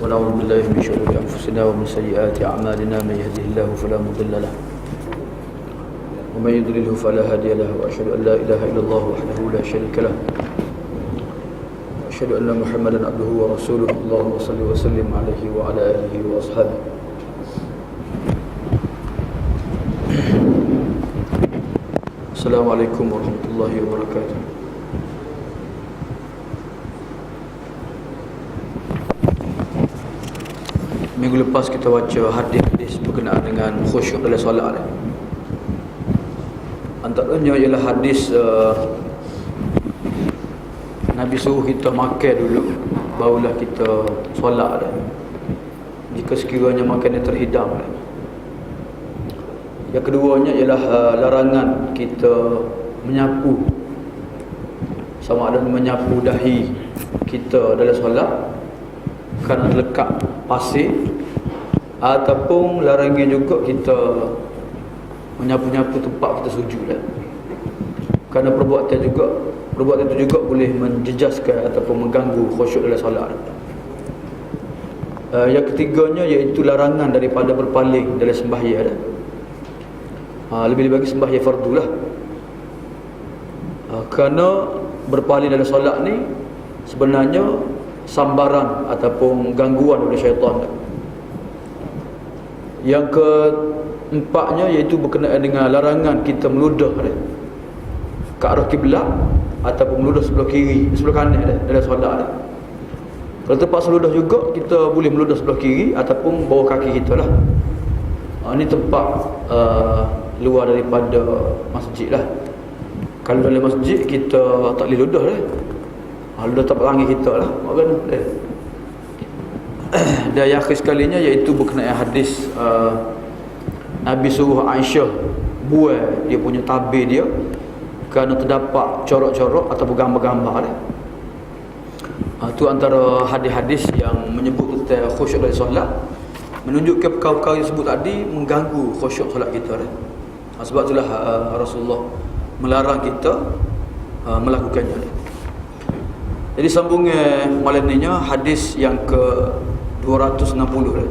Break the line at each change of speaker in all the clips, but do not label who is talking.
ونعوذ بالله من شرور أنفسنا ومن سيئات أعمالنا من يهده الله فلا مضل له ومن يضلله فلا هادي له وأشهد أن لا إله إلا الله وحده لا شريك له وأشهد أن محمدا عبده ورسوله اللهم صل وسلم عليه وعلى آله وأصحابه. Assalamualaikum warahmatullahi wabarakatuh. Minggu lepas kita baca hadis-hadis berkenaan dengan khusyuk dalam solat. Antaranya ialah hadis Nabi suruh kita makan dulu barulah kita solat. Jika sekiranya makannya terhidang. Yang keduanya ialah larangan kita menyapu, sama ada menyapu dahi kita dalam solat kerana lekat pasir, ataupun larangan juga kita menyapu-nyapu tempat kita sujud kerana perbuatan itu juga boleh menjejaskan ataupun mengganggu khusyuk dalam solat. Yang ketiganya iaitu larangan daripada berpaling dalam sembahyang. Lebih-lebih bagi sembahyang fardu lah. Kerana berpaling dalam solat ni sebenarnya sambaran ataupun gangguan oleh syaitan. Yang keempatnya iaitu berkenaan dengan larangan kita meludah ke arah kiblat ataupun meludah sebelah kiri, sebelah kanan dalam solat. Kalau terpaksa meludah juga, kita boleh meludah sebelah kiri ataupun bawah kaki kita lah. Ini tempat luar daripada masjid lah. Kalau dalam masjid kita tak boleh ludah lah. Ludah tak perangi kita lah. Dan yang akhir sekalinya iaitu berkenaan hadis Nabi suruh Aisyah buat dia punya tabir dia kerana terdapat corak-corak atau gambar-gambar lah. Itu antara hadis-hadis yang menyebut tentang khusyuk dari solat, menunjukkan perkara-perkara yang sebut tadi mengganggu khusyuk solat kita lah. Sebab itulah Rasulullah melarang kita melakukannya. Jadi sambungnya malam ni hadis yang ke 260 lah.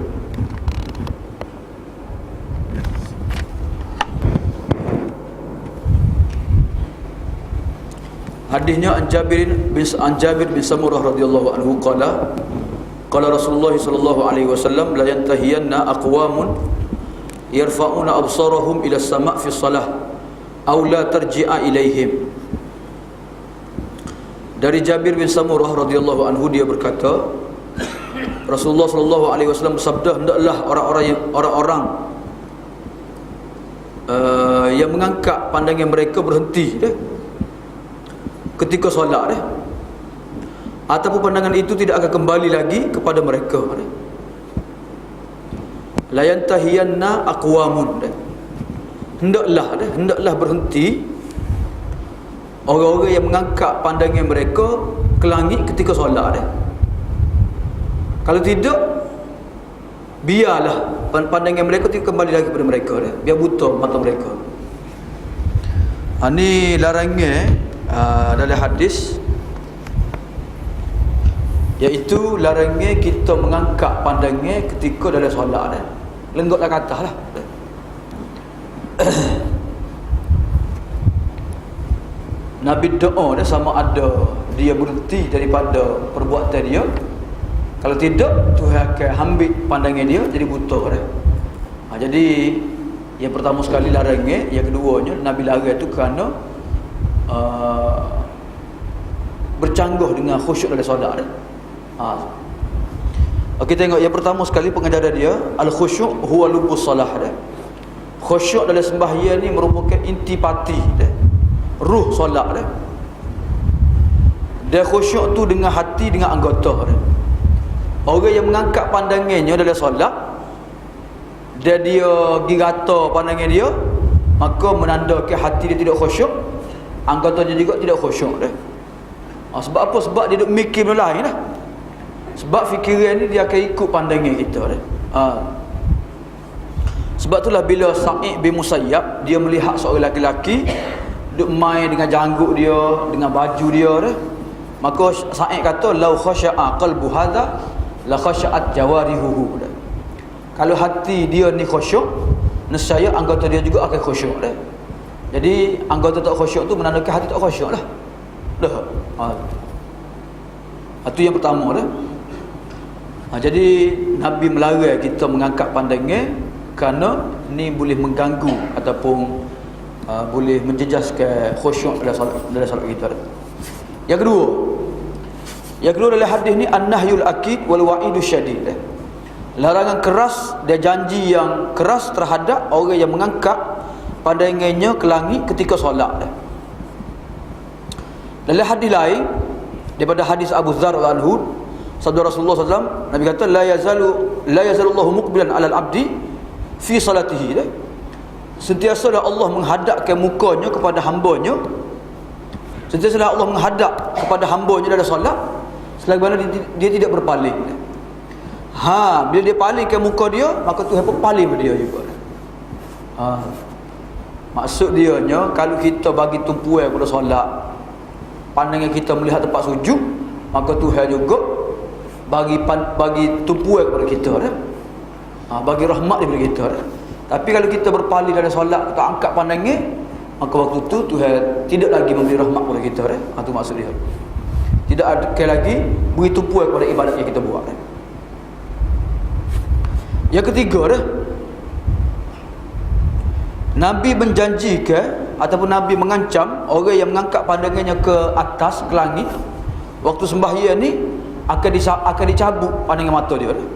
Hadisnya an Jabir bin Samurah radhiyallahu anhu qala Rasulullah sallallahu alaihi wasallam la yantahiyanna aqwamun yarfa'una absarahum ila as-sama' fi shalah aw la tarji'a ilaihim. Dari Jabir bin Samurah radhiyallahu anhu dia berkata, Rasulullah sallallahu alaihi wasallam bersabda, hendaklah orang-orang yang mengangkat pandangan mereka berhenti ketika solat ataupun pandangan itu tidak akan kembali lagi kepada mereka. La yantahiyanna aqwamun, hendaklah berhenti orang-orang yang mengangkat pandangan mereka ke langit ketika solat. Kalau tidak, biarlah pandangan mereka tidak kembali lagi kepada mereka, biar buta mata mereka. Ini larangan dalam hadis, iaitu larangan kita mengangkat pandangan ketika dalam solat. Lenggoklah ke atas lah. Nabi doa sama ada dia berhenti daripada perbuatan dia. Kalau tidak, Tuhan akan ambil pandangan dia jadi buta. Jadi yang pertama sekali larangan, yang keduanya Nabi larang itu kerana bercanggah dengan khusyuk dalam solat. Kita tengok yang pertama sekali pengajaran dia, al-khusyuk huwa lubus salah. Khusyuk dalam sembahyang ni merupakan intipati ruh solat. Dan khusyuk tu dengan hati, dengan anggota. Orang yang mengangkat pandangannya dalam solat dan dia girata pandangan dia, maka menandakan hati dia tidak khusyuk, anggotanya juga tidak khusyuk. Sebab apa? Sebab dia duk mikir benda lain lah. Sebab fikiran ni dia akan ikut pandangan kita. Sebab itulah bila Sa'id bin Musayyab dia melihat seorang lelaki duk main dengan janggut dia, dengan baju dia, maka Sa'id kata lau khasya'a qalbu hadha la khasyaat jawarihuhu dah. Kalau hati dia ni khusyuk, nescaya anggota dia juga akan khusyuk dah. Jadi anggota tak khusyuk tu menandakan hati tak khusyuk lah. Dah. Itu yang pertama dah. Jadi Nabi melarang kita mengangkat pandangan kerana ni boleh mengganggu ataupun boleh menjejaskan khusyuk dalam solat kita. Yang kedua dalam hadis ni an-nahyul akid wal wa'idu syadid. Larangan keras dan janji yang keras terhadap orang yang mengangkat pandangannya ke langit ketika solat. Dalam hadis lain daripada hadis Abu Dzar radhiyallahu anhu, sabda Rasulullah SAW, Nabi kata la yazalu Allahu muqbilan 'alal 'abdi fi salatihi. Sentiasalah Allah menghadapkan mukanya kepada hamba-Nya. Sentiasalah Allah menghadap kepada hamba-Nya dalam solat selagi mana dia tidak berpaling. Bila dia palingkan muka dia, maka Tuhan pun paling pada dia juga. Maksud dia nya, kalau kita bagi tumpuan pada solat, pandangan kita melihat tempat sujud, maka Tuhan juga bagi tumpuan kepada kita dah. Bagi rahmat daripada kita dah. Tapi kalau kita berpaling dalam solat, kita angkat pandangan, maka waktu tu Tuhan tidak lagi memberi rahmat kepada kita dah. Itu maksud dia. Tidak ada lagi beri tumpuan kepada ibadat yang kita buat dah. Yang ketiga dah, Nabi menjanjikan ataupun Nabi mengancam orang yang mengangkat pandangannya ke atas, ke langit, waktu sembahyang ni akan dicabut pandangan mata dia dah.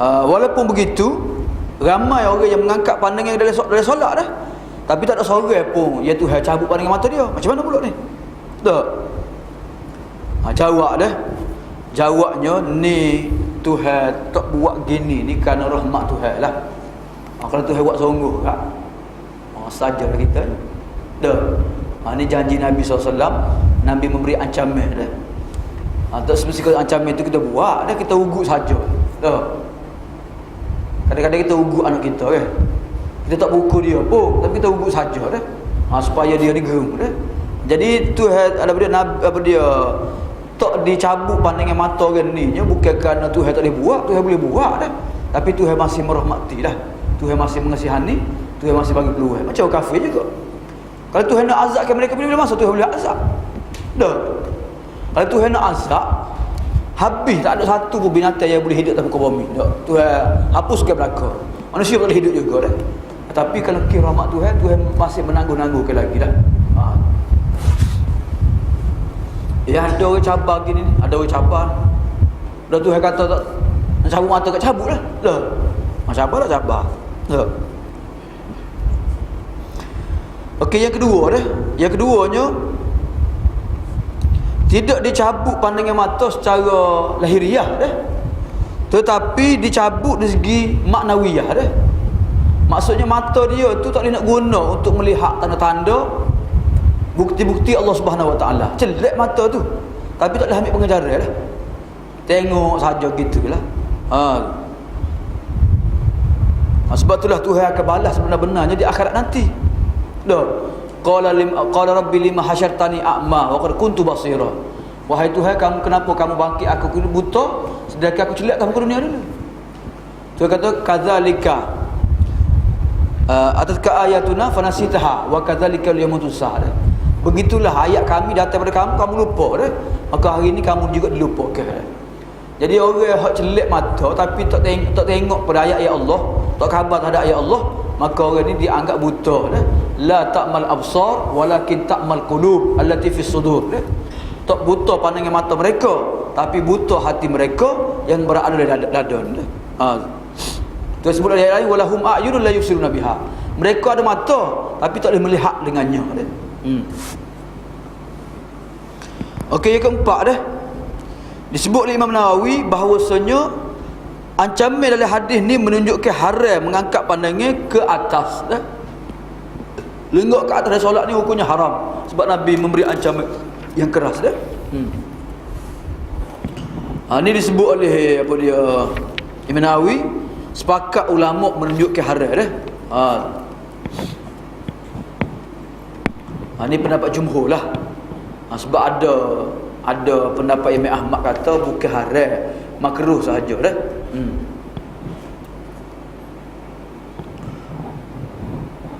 Walaupun begitu, ramai orang yang mengangkat pandangan dalam solat dah, tapi tak ada seorang pun ya Tuhan cabut pandangan mata dia. Macam mana pula ni? Tak. Jawabnya ni Tuhan tak buat gini ni kerana rahmat Tuhan lah. Kalau Tuhan buat sungguh tak, sajalah kita ni. Dah. Ni janji Nabi SAW. Nabi memberi ancaman dah. Tak semestinya ancaman itu kita buat dah, kita ugut saja. Dah. Kadang-kadang kita ugut anak kita kan. Kita tak pukul dia pun, tapi kita ugut saja dah. Supaya dia ni geram dah. Jadi Tuhan apa dia tak dicabut pandangan mata orang ni nya bukan kerana Tuhan tak boleh buat, Tuhan boleh buat dah. Tapi Tuhan masih merahmati dah. Tuhan masih mengasihani, Tuhan masih bagi peluang. Macam kafir juga. Kalau Tuhan nak azabkan mereka bila masa Tuhan boleh azab. Dah. Kalau Tuhan nak azab, habis tak ada satu pun binatang yang boleh hidup atas muka bumi. Dah. Tuhan hapuskan belaka. Manusia tak boleh hidup juga dah. Tapi kalau kira rahmat Tuhan, Tuhan masih menangguh-nangguhkan lagi dah. Ya ada orang cabar gini, ada orang cabar. Dah Tuhan kata tak nak cabut mata kat cabut lah. Dah. Cabar tak cabar. Dah. Okey, yang kedua dah. Yang keduanya, tidak dicabut pandangan mata secara lahiriah dah. Tetapi dicabut dari segi maknawiyah dah. Maksudnya mata dia tu tak boleh nak guna untuk melihat tanda-tanda bukti-bukti Allah Subhanahu Wa Taala. Celak mata tu, tapi tak boleh ambil pengajaran lah. Tengok saja gitulah. Sebab itulah Tuhan akan balas sebenar-benarnya di akhirat nanti. Dah. Qala rabbi lima hasyartani a'ma wa qad kuntu basira. Wahai Tuhan, kenapa kamu bangkit aku buta sedangkan aku celak kamu ke dunia dulu? Tuhan kata kadzalika atatka ayatuna fanasitaha wa kadzalika al-yawmutusah. Begitulah ayat kami datang pada kamu lupa dah. Maka hari ini kamu juga dilupakan. Jadi orang yang celak mata tapi tak tengok pada ayat-ayat Allah, tak khabar terhadap ayat Allah, maka orang ni dianggap buta dah. La ta'mal absar walakin ta'mal qulub allati fis sudur. Tak buta pandangan mata mereka, tapi buta hati mereka yang berada di dada. Tuhan sebut ayat lain, walahum a'yunun la yubsiruna biha. Mereka ada mata tapi tak boleh melihat dengannya. Okey, yang keempat dah. Disebut oleh Imam Nawawi bahawasanya ancaman dalam hadis ni menunjukkan haram mengangkat pandangan ke atas dah. Lenggak ke atas solat ni hukumnya haram sebab Nabi memberi ancaman yang keras dah. Ni disebut oleh apa dia Imam Nawawi, sepakat ulama menunjukkan haram dah. Ni pendapat jumhur lah. Sebab ada pendapat Imam Ahmad kata bukan haram, makruh sahaja dah.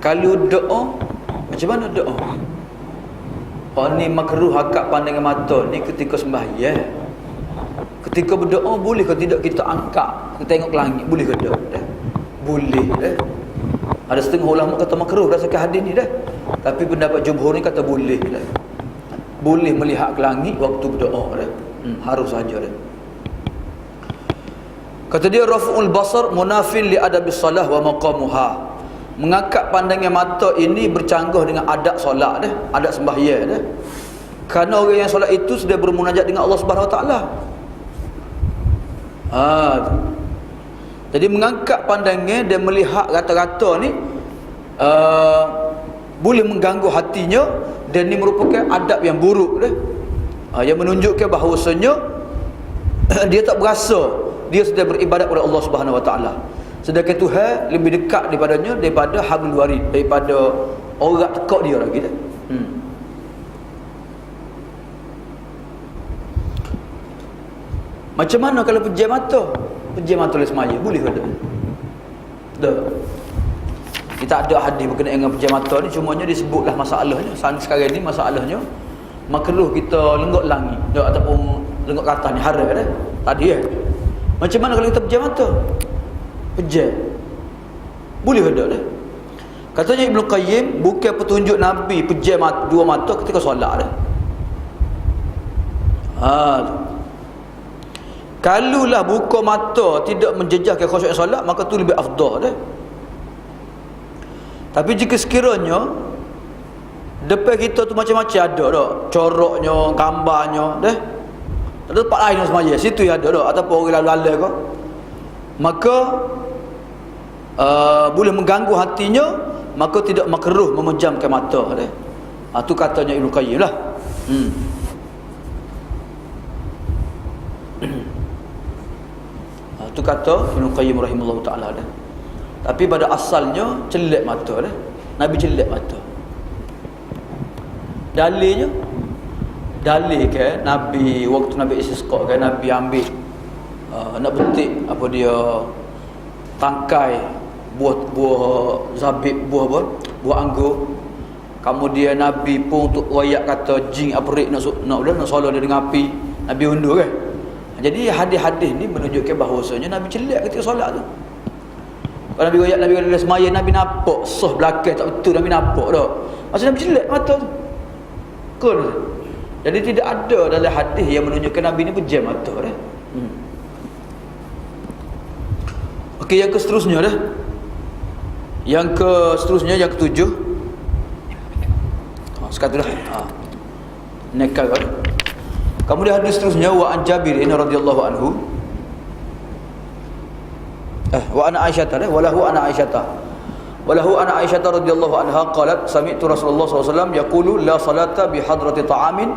Kalau doa, macam mana doa? Ni makruh akak pandangan mata ni ketika sembahyang. Ketika berdoa boleh ke tidak kita angkat, kita tengok ke langit, boleh ke tak? Boleh dah. Ada setengah ulama kata makruh berdasarkan hadis ni dah. Tapi pendapat jumhur ni kata boleh dah. Boleh melihat ke langit waktu berdoa dah. Harus saja dah. Kata dia raf'ul basar munafin li adabis salah wa maqamuha. Mengangkat pandangan mata ini bercanggah dengan adab solat dah, adab sembahyang dah. Kerana orang yang solat itu sudah bermunajat dengan Allah Subhanahu Wa Taala. Jadi mengangkat pandangan dan melihat rata-rata ni boleh mengganggu hatinya, dan ini merupakan adab yang buruk dah. Yang menunjukkan bahawasanya dia tak berasa dia sedang beribadat kepada Allah Subhanahu Wa Taala. Sedangkan Tuhan lebih dekat daripada hablul warid, daripada orang tekak dia lagi dah. Macam mana kalau pejam mata? Pejam mata oleh semaya, boleh ke tak? Tak. Kita ada hadis berkenaan dengan pejam mata ni, cumanya disebutlah masalahnya. Sekarang ni masalahnya makruh kita lenggok langit ataupun lenggok ke atas ni, haram dah. Tadi macam mana kalau kita pejam mata? Pejam. Boleh ke tak dah? Katanya Ibnu Qayyim, bukan petunjuk Nabi pejam dua mata ketika solat dah. Kalulah buka mata tidak menjejaskan khusyuk solat, maka tu lebih afdal dah. Tapi jika sekiranya depan kita tu macam-macam ada dah, coraknya, gambarnya dah, tak ada tempat lain semaya, situ yang ada dah, ataupun orang lalu-lalu ke, maka boleh mengganggu hatinya, maka tidak makruh memejamkan mata dah. Tu katanya Ibnu Qayyim lah. Itu kata Ibnu Qayyim rahimahullah ta'ala dah. Tapi pada asalnya celak mata dah. Nabi celak mata. Dalilnya, dalil ke Nabi waktu Nabi istisqa kan, Nabi ambil nak betik apa dia, tangkai buah zabib, buah anggur. Kemudian Nabi pun untuk royak kata jin aprik nak solat dia dengan api, Nabi undur kan. Jadi hadis-hadis ni menunjukkan bahawasanya Nabi celak ketika solat tu. Kalau Nabi royak, Nabi kata semaya, Nabi nampak soh belakang tak betul, Nabi nampak dah. Maksud Nabi celak mata tu. Betul. Jadi tidak ada dalam hadis yang menunjukkan Nabi ni pejam mata dah. Okey, yang seterusnya dah. Yang seterusnya, yang ketujuh. Sekatulah. Nekal kan. Kemudian hadis seterusnya, wa an Jabir radhiyallahu anhu. Wa ana Aisyah walahu ana Aisyah radhiyallahu anha qalat sami'tu Rasulullah sallallahu alaihi wasallam yaqulu la salata bi hadrati ta'amin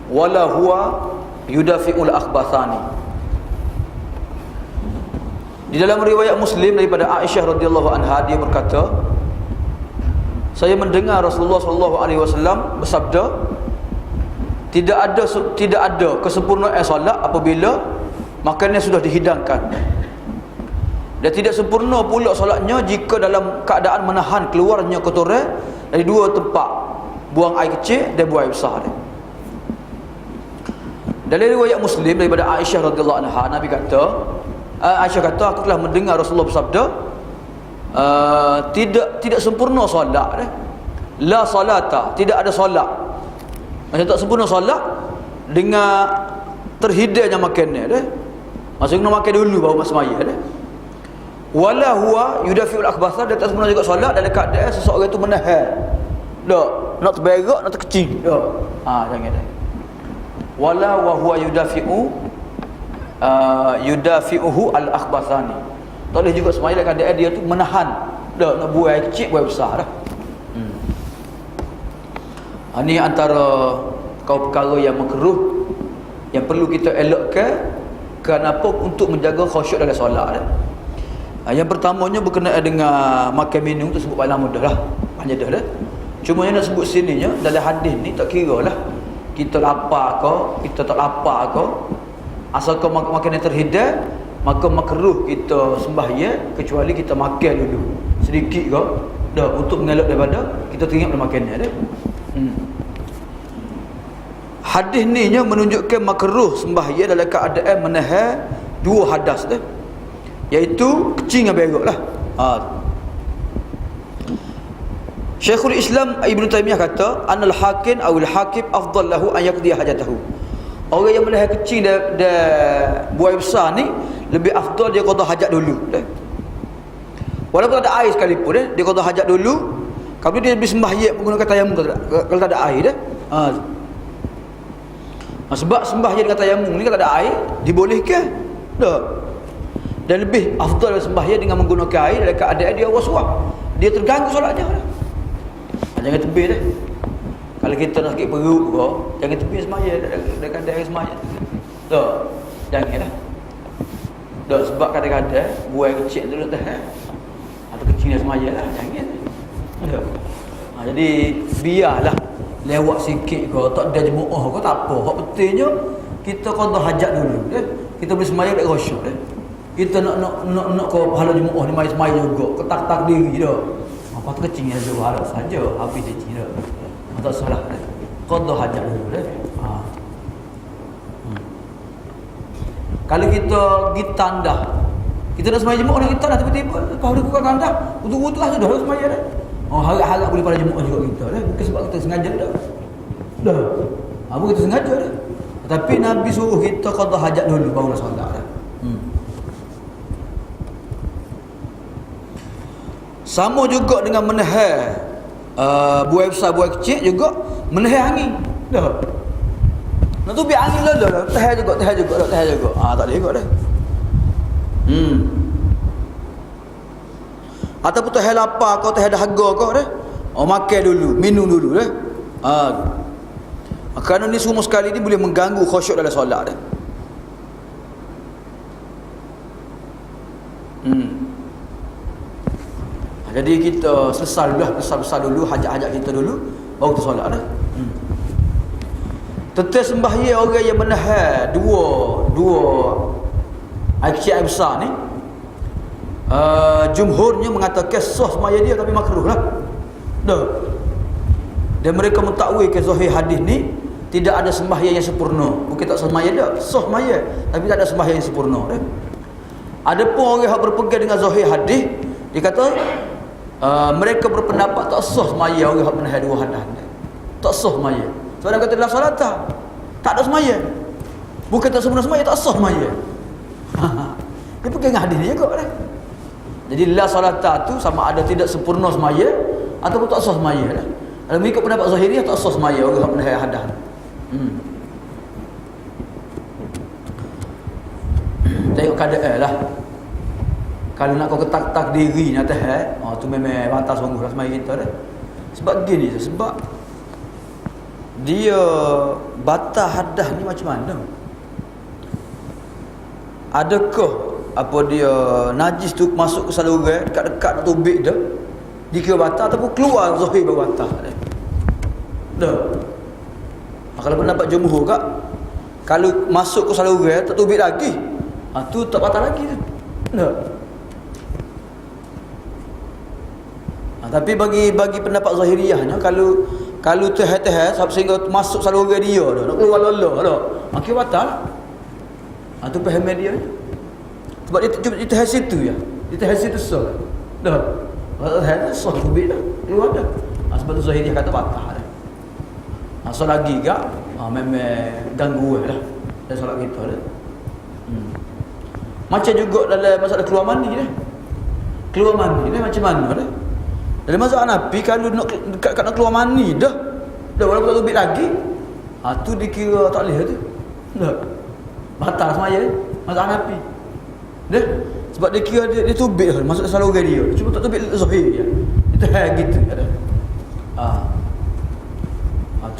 wala huwa yudafi'ul akhbathani. Di dalam riwayat Muslim daripada Aisyah radhiyallahu anha, dia berkata, saya mendengar Rasulullah sallallahu alaihi wasallam bersabda, tidak ada kesempurnaan solat apabila makannya sudah dihidangkan. Dan tidak sempurna pula solatnya jika dalam keadaan menahan keluarnya kotoran dari dua tempat, buang air kecil dan buang air besar. Dalam riwayat Muslim daripada Aisyah radhiyallahu anha, Aisyah kata, aku telah mendengar Rasulullah bersabda, tidak sempurna solat. La salata, tidak ada solat. Macam tak sempurna solat dengan terhidangnya makannya dah. Maksudnya kena makan dulu baru masuk sembahyang dah. Wala huwa yudafi'ul akhbatha, dan tak sempurna juga solat dalam keadaan seseorang itu menahan. Tak, nak terberak, nak terkecil. Tak. Jangan dah. Wala wa huwa yudafi'uhu al-akhbathani. Tak boleh juga sembahyang dalam keadaan dia tu menahan. Tak, nak buang air kecil, buang besar dah. Ini antara perkara yang makruh yang perlu kita elakkan. Kenapa? Untuk menjaga khusyuk dalam solat dah. Yang pertamanya berkenaan dengan makan minum tu sebut paling lama dah lah, panjang dah. Cuma yang nak sebut sininya dalam hadis ni tak kira lah kita lapar ke, kita tak lapar ke, asal kau makan yang terhidar, maka makruh kita sembahyang kecuali kita makan dulu sedikit ke, dah untuk mengelak daripada kita teringat pada makannya dah. Hadis ni nya menunjukkan makruh sembahyang dalam keadaan menahan dua hadas dah, iaitu kecing dan berak lah. Syekhul Islam Ibn Taymiyah kata, anal hakim awil hakim afdal lahu an yaqdi hajatahu. Orang yang menahan kecing dan buai besar ni lebih afdal dia qada hajat dulu dah. Walaupun ada air sekalipun dia qada hajat dulu, kemudian dia lebih sembahyang menggunakan tayamum kalau tak ada air dah. Sebab sembahyang dengan tayamum ni kalau ada air dibolehkan dah. Dan lebih afdal sembahyang dengan menggunakan air dalam keadaan dia was-was, dia terganggu solatnya dah. Jangan tebih dah. Kalau kita nak sakit perut ke, jangan tebih semaya dekat keadaan semaya. Tak. Janganlah. Tak, sebab kadang-kadang buai kecil tu dah tahan. Atau kecil semaya lah, jangan. Tak. Jadi biarlah lewat sikit ke, tak ada jemaah ke, tak apa. Hak pentingnya kita qada hajat dulu dah. Kita boleh semaya dekat khusyuk dah. Kita nak ke pahala jemaah ni mai semaya juga, ketak-tak diri dah. Apa tu kecil aja walau saja habis dia cina. Tak salah dah. Qada hajat dulu dah. Kalau kita pergi tandah, kita nak sembahyang jemaah nak kita dah tiba-tiba lepas dia buka tandah, wudu-wudu lah sudah sembahyang dah. Harap-harap boleh pada jemaah juga kita dah. Bukan sebab kita sengaja dah. Dah. Apa kita sengaja dah. Tapi Nabi suruh kita qada hajat dulu barulah solat dah. Sama juga dengan menahan buai besar, buai kecil juga menahan angin. Dah. Nak tu biar angin lalu, tahan juga. Tak boleh juga dah. Ataupun tahan lapar kau, tahan dahaga kau dah. Makan dulu, minum dulu dah. Kerana ni semua sekali ni boleh mengganggu khusyuk dalam solat dah. Jadi kita selesai dulu hajat-hajat kita dulu, baru kita solat dah. Tetap sembahyang orang yang menahan dua air kecil air besar ni, jumhurnya mengatakan sah sembahyang dia tapi makruh lah. Dah. Dan mereka mentakwilkan zahir hadis ni tidak ada sembahyang yang sempurna. Bukan tak sembahyang dah, sah sembahyang tapi tak ada sembahyang yang sempurna dah. Adapun orang yang berpegang dengan zahir hadis, dia kata mereka berpendapat tak sah sembahyang orang yang menahan dua hadas. Tak sah sembahyang. Sebab dia kata dalam solat tak ada sembahyang. Bukan tak sempurna sembahyang, tak sah sembahyang. Dia pegang hadis ni juga dah. Jadi la salata tu sama ada tidak sempurna sembahyang ataupun tak sah sembahyang dah. Kalau mengikut pendapat Zahiriyah tak sah sembahyang orang yang menahan hadas. Tengok keadaan lah. Kalau nak kau ketak-tak diri ni atas tu memang batas sungguh lah sembahyang kita dah. Sebab gini je, sebab dia batas hadas ni macam mana? Adakah apa dia najis tu masuk ke saluran dekat-dekat nak tubik dah dikira batas ataupun keluar zahir baru batas dah. Kalau pendapat jumhur kak, kalau masuk ke saluran tak tubik lagi, tu tak batas lagi tu dah. Tapi bagi pendapat Zahiriyahnya, kalau teh-teh sehingga masuk saluran dia dah, nak keluar lelah dah, makin batal. Tu faham dia. Sebab dia teh situ ya. Dia teh situ sah. Dah. Teh sah tubik dah. Keluar dah. Sebab tu Zahiriyah kata batal dah. So lagi gak memang gangguan lah dalam solat kita dah. Macam juga dalam masalah keluar mani dah. Keluar mani dah macam mana dah? Dalam mazhab Hanafi kalau nak dekat nak keluar mani dah walaupun tak tubik lagi, tu dikira tak boleh tu. Dah. Batal semaya mazhab Hanafi. Dah. Sebab dia kira dia tubik dah masuk saluran dia. Cuma tak tubik zahir je. Itu gitu ada.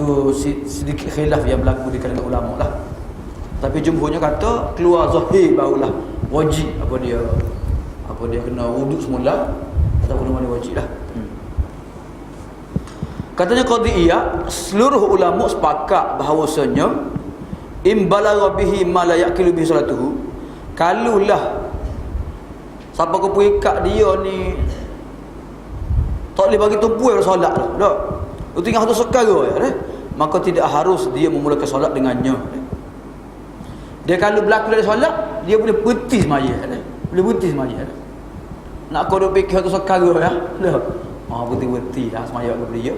Tu sedikit khilaf yang berlaku di kalangan ulama lah. Tapi jumhurnya kata keluar zahir barulah wajib apa dia kena wuduk semula ataupun mana wajib lah. Katanya Qadhiyah, seluruh ulama sepakat bahawasanya imbalagha bihi ma la yaqilu bihi salatuhu, kalulah siapa kau pergi kat dia ni tak boleh bagi tumpu solat dah. Tak. Itu tinggal satu sekali ya, maka tidak harus dia memulakan solat dengannya. Dia kalau berlaku dari solat, dia boleh berhenti semaya. Boleh berhenti semaya. Nak kau duk fikir satu sekali ya. Tak. Berhenti dah semaya kepada dia.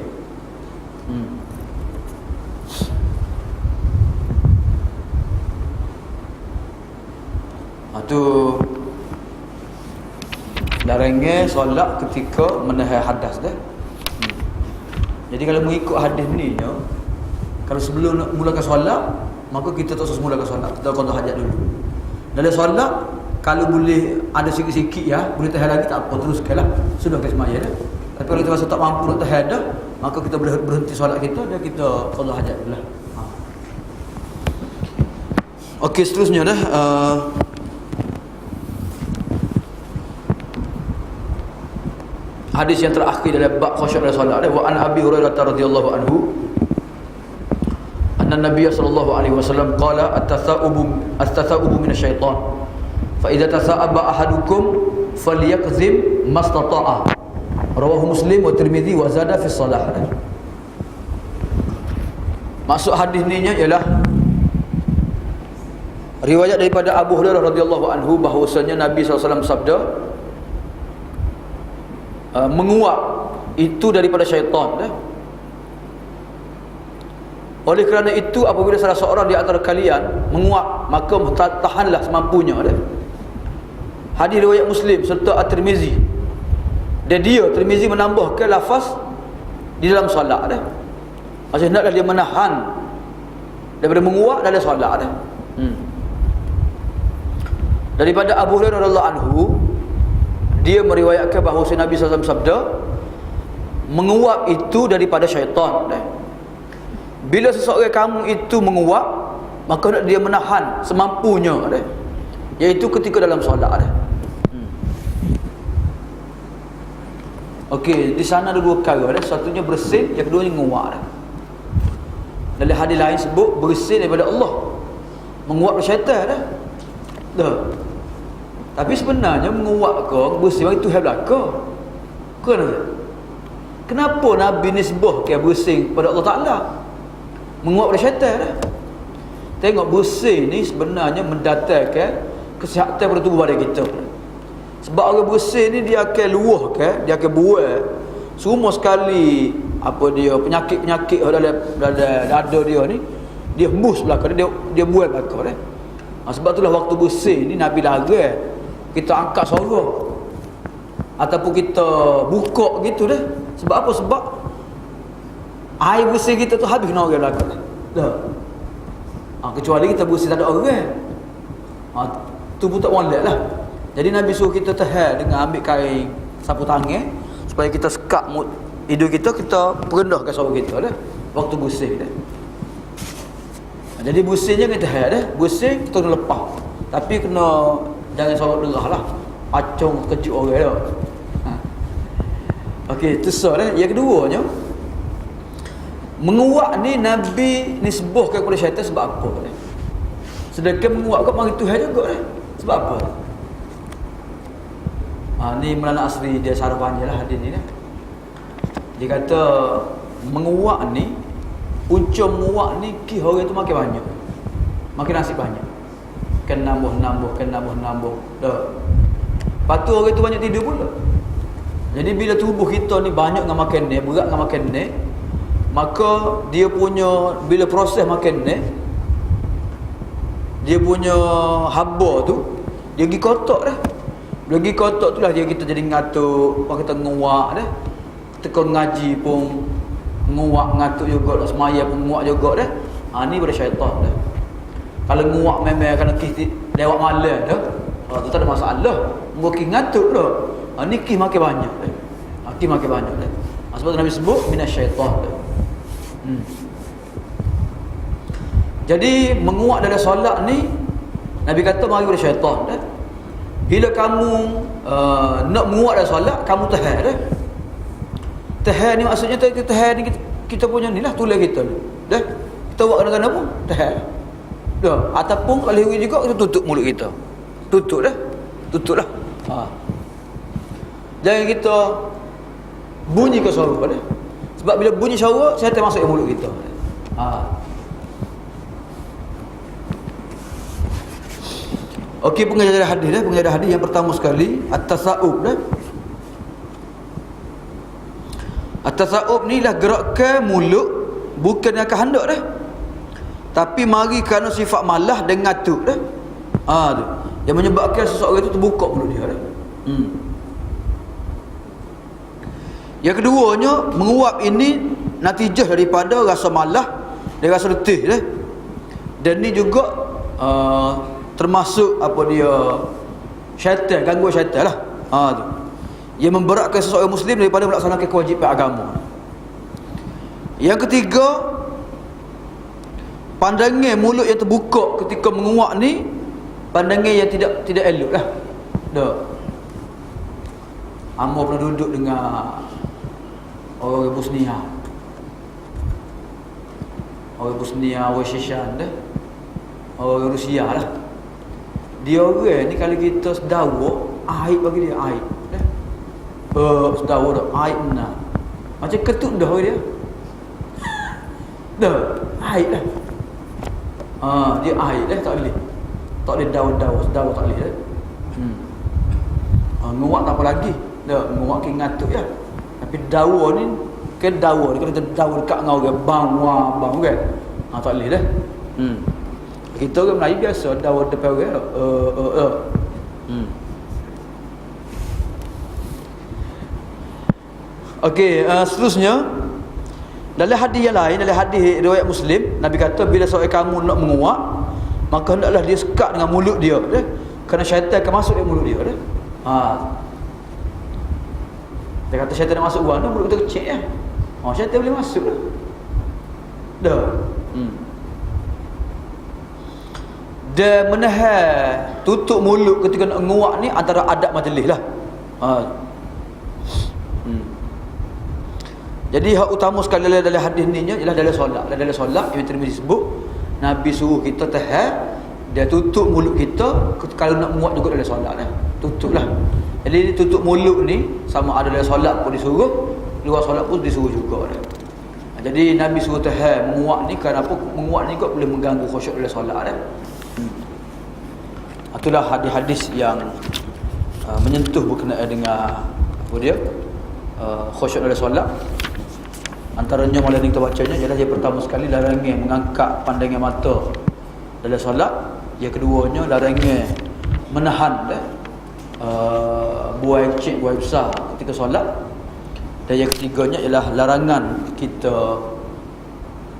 Tu larangnya solat ketika menahan hadas dah. Jadi kalau mengikut hadis ni ya, kalau sebelum nak mulakan solat, maka kita tak usah mulakan solat, kita qada hajat dulu. Dalam solat kalau boleh ada sikit-sikit ya, boleh tahan lagi tak apa, teruskanlah, sudah ke semaya dah. Tapi kalau kita rasa tak mampu nak tahan dah, maka kita berhenti solat kita dan kita qada hajat dululah. Okey, seterusnya dah hadis yang terakhir dalam bab khusyuk dalam solat. Wa an Abi Hurairah radhiyallahu anhu anna Nabiy sallallahu alaihi wasallam qala at-tatha'ubu minasyaitan fa idza tasa'aba ahadukum falyakzim mastata'a. Rawahu Muslim wa Tirmizi wa zada fi shalah. Maksud hadis ni ialah riwayat daripada Abu Hurairah radhiyallahu anhu bahwasanya Nabi SAW sabda, menguap itu daripada syaitan. Oleh kerana itu apabila salah seorang di antara kalian menguap, maka tahanlah semampunya. Hadis riwayat Muslim serta At-Tirmizi. Dan dia Tirmizi menambahkan lafaz di dalam solat. Maksudnya hendaklah dia menahan daripada menguap dalam solat. Daripada Abu Hurairah radhiyallahu anhu, dia meriwayatkan bahawa Nabi SAW sabda, menguap itu daripada syaitan. Bila seseorang kamu itu menguap, maka dia menahan semampunya, iaitu ketika dalam solat. Okey, di sana ada dua perkara. Satunya bersin, yang keduanya menguap. Dalam hadis lain sebut bersin daripada Allah, menguap dari syaitan. Tapi sebenarnya menguap ke bersih bagi Tuhan belaka. Kenapa Nabi nisbah ke bersih kepada Allah Ta'ala? Menguap pada syaitan. Tengok bersih ni sebenarnya mendatangkan kesihatan pada tubuh badan kita. Sebab orang bersih ni dia akan luahkan, dia akan buat semua sekali apa dia penyakit-penyakit dalam dada dia ni, dia hembus belaka dia buat belaka. Sebab itulah waktu bersih ni Nabi larang kita angkat suara ataupun kita buka gitu dah. Sebab apa? Sebab air bersih kita tu habis kena orang belakang dah. Kecuali kita bersih tak ada orang, tu pun tak molek lah. Jadi Nabi suruh kita tahan dengan ambil kain sapu tangan supaya kita sekat hidung kita perendahkan suara kita dah waktu bersih dah. Jadi bersih jangan tahan dah. Bersih kita kena lepas, tapi kena jangan sorok derah lah, acung kejut orang dah. Okey, itu soal. Yang keduanya, menguap ni Nabi nisbahkan kepada syaitan sebab apa? Sedangkan menguap kat mari Tuhan juga. Sebab apa? Ni Maulana Asri dia sarah panjang lah hadis ni. Dia kata menguap ni, punca menguap ni ki orang tu makin banyak, makin nasib banyak, kan nambah. Dah. Lepas tu orang tu banyak tidur pula. Jadi bila tubuh kita ni banyak dengan makan ni, berat dengan makan ni, maka dia punya bila proses makan ni, dia punya haba tu dia pergi kotak dah. Bila pergi kotak tu lah dia kita jadi ngatuk, orang kata nguak dah. Teka ngaji pun nguak, ngatuk juga dah, semaya pun nguak juga dah. Ni pada syaitan dah. Kalau nguak memang kena lewat malam dah, tu tak ada masalah. Mungkin ngatuk dah. Ni kisah makin banyak dah. Kisah makin banyak dah. Sebab Nabi sebut minasyaitan dah. Jadi menguat dalam solat ni Nabi kata mari pada syaitan dah. Bila kamu nak menguat dalam solat, kamu tahan dah. Tahan ni maksudnya tahan ni kita punya ni lah tulis kita ni. Dah. Kita buat kena-kena pun. Dah. Ataupun kalau hiwi juga kita tutup mulut kita. Tutup dah. Tutup lah. Jangan kita bunyi ke suara dah. Sebab bila bunyi suara, syaitan masuk ke mulut kita. Okey, pengajaran hadis dah. Pengajaran hadis yang pertama sekali, at-tasa'ub dah. At-tasa'ub ni lah gerakkan mulut bukan yang kehendak dah. Tapi mari kerana sifat malah dan ngatuk dah. Tu. Yang menyebabkan seseorang itu terbuka mulut dia dah. Yang keduanya, menguap ini natijah daripada rasa malah dan rasa letih dah. Dan ni juga termasuk apa dia, syaitan, gangguan syaitan lah. Tu. Ia memberatkan seseorang Muslim daripada melaksanakan kewajipan agama. Yang ketiga, pandangan mulut yang terbuka ketika menguap ni, pandangan yang tidak elok lah. Dah. Amor pernah duduk dengan orang Bosnia. Orang Bosnia, orang Shishan dah. Orang Rusia lah. Dia orang ni kalau kita sedawa, aib bagi dia, aib dah. Sedawa dah, aib benar. Macam ketut dah dia. Dah, aib dah. Dia aib dah, tak boleh. Tak boleh dawa-dawa, sedawa tak boleh dah. Nguak tak apa lagi. Dah, nguak ke ngatuk je. Tapi dawa ni, kan dawa ni, kalau dawa dekat dengan orang, bang kan. Tak boleh dah. Kita orang Melayu biasa dawa depan orang. Okey, seterusnya dalam hadis yang lain, dalam hadis riwayat Muslim, Nabi kata bila seorang kamu nak menguap, maka hendaklah dia sekat dengan mulut dia dah. Kerana syaitan akan masuk dalam mulut dia dah. Dia kata syaitan nak masuk mana, mulut kita kecil ya. Syaitan boleh masuk dah. Dah. Dan menahan tutup mulut ketika nak menguap ni antara adab majlis lah. Jadi hak utama sekali dalam hadis ni ialah dalam solat. Dalam solat Ibn Tirmizi sebut Nabi suruh kita tahan dia tutup mulut kita kalau nak muat juga dalam solat dah. Tutuplah. Jadi tutup mulut ni sama ada dalam solat pun disuruh, luar solat pun disuruh juga dah. Jadi Nabi suruh tahan menguat ni kerana apa? Menguat ni juga boleh mengganggu khusyuk dalam solat dah. Itulah hadis-hadis yang menyentuh berkenaan dengan apa dia? Khusyuk dalam solat. Antaranya malam ni kita bacanya ialah yang pertama sekali larangan mengangkat pandangan mata dalam solat. Yang keduanya larangan menahan buai kecil, buai besar ketika solat. Dan yang ketiganya ialah larangan kita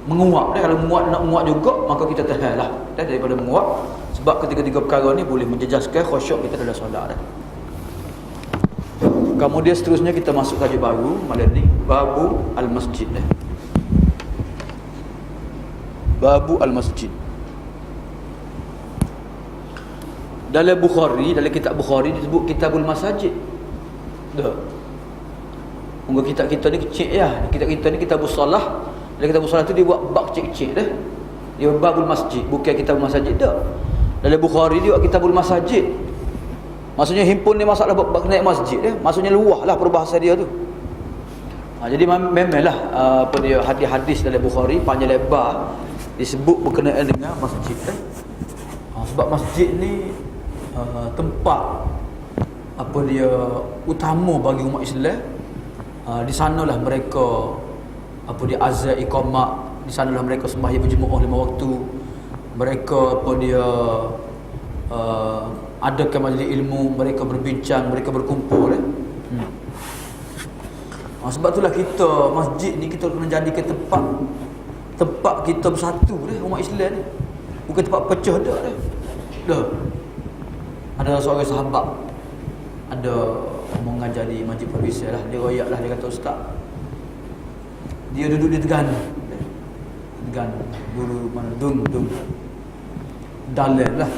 menguap. Kalau nak menguap juga maka kita tahanlah daripada menguap, sebab ketiga-tiga perkara ni boleh menjejaskan khusyuk kita dalam solat. Kemudian seterusnya kita masuk tajuk baru malam ni, Babu Al-Masjid. Babu Al-Masjid. Dalam Bukhari, dalam kitab Bukhari disebut Kitabul Masajid. Dah. Mungkin kitab kita ni kecil ya. Kitab kita ni Kitabus Salah. Dalam Kitabus Salah tu dia buat bab kecil-kecil dah. Dia Babul Masjid, bukan Kitabul Masajid dah. Dalam Bukhari dia buat Kitabul Masajid. Maksudnya himpun ni masalah bab naik masjid dia. Maksudnya luah lah peribahasa dia tu. Jadi memanglah apa dia hadis-hadis dalam Bukhari panjang lebar disebut berkenaan dengan masjid kan. Sebab masjid ni tempat apa dia utama bagi umat Islam. Di sanalah mereka apa dia azan iqamah, di sanalah mereka sembahyang berjemaah 5 waktu. Mereka apa dia adakan majlis ilmu, mereka berbincang, mereka berkumpul. Sebab itulah kita masjid ni kita kena jadikan tempat kita bersatu umat Islam ni. Bukan tempat pecah dah. Ada seorang sahabat ada mengajar di Masjid Perwisa lah. Dia royak lah, dia kata ustaz, dia duduk di Terengganu dulu mana dung dalam lah.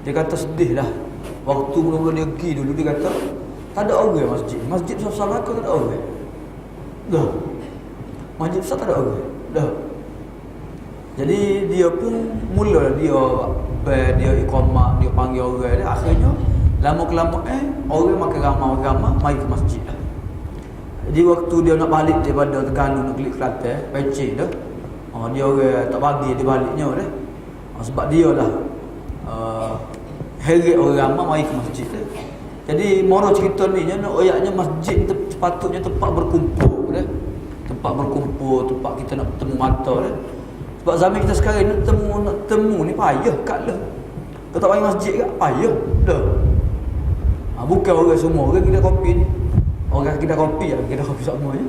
Dia kata sedih lah. Waktu mula-mula dia pergi dulu, dia kata tak ada orang masjid besar-besar Melaka, tak ada orang dah. masjid besar tak ada orang. Dah. Jadi dia pun mula dia iqamah, dia panggil orang dia. Akhirnya lama kelamaan orang makin ramai mari ke masjid dah. Jadi waktu dia nak balik daripada Terengganu nak klik Kelantan, Pecik dah. Dia orang tak bagi dia baliknya dah. Sebab dia dah heret orang ramai mari ke masjid dah. Jadi moral cerita ni ayatnya masjid sepatutnya tempat berkumpul dah. Tempat berkumpul, tempat kita nak bertemu mata dah. Sebab zaman kita sekarang nak temu ni payah katlah. Kau tak pergi masjid kat payah dah. Bukan orang semua orang kedai kopi ni. Orang kedai kopi semua je.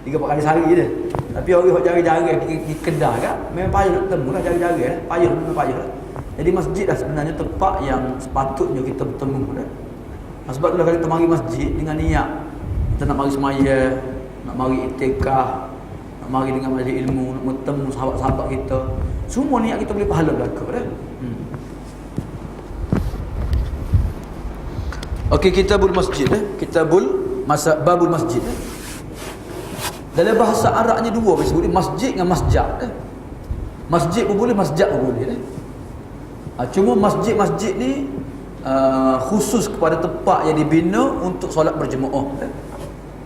3-4 kali sehari je. Tapi orang hok jarang-jarang pergi kedai kat memang payah nak temu lah jarang-jarang lah. Payah lah. Jadi masjid lah sebenarnya tempat yang sepatutnya kita bertemu dah. Sebab tu lah kalau kita mari masjid dengan niat kita nak mari semaya, nak mari iktikaf, nak mari dengan majlis ilmu, nak bertemu sahabat-sahabat kita. Semua niat kita boleh pahala belaka dah. Okey, kitabul masjid babul masjid. Dalam bahasa Arabnya dua disebut masjid dengan masjid. Masjid pun boleh, masjid pun boleh. Cuma masjid ni khusus kepada tempat yang dibina untuk solat berjemaah.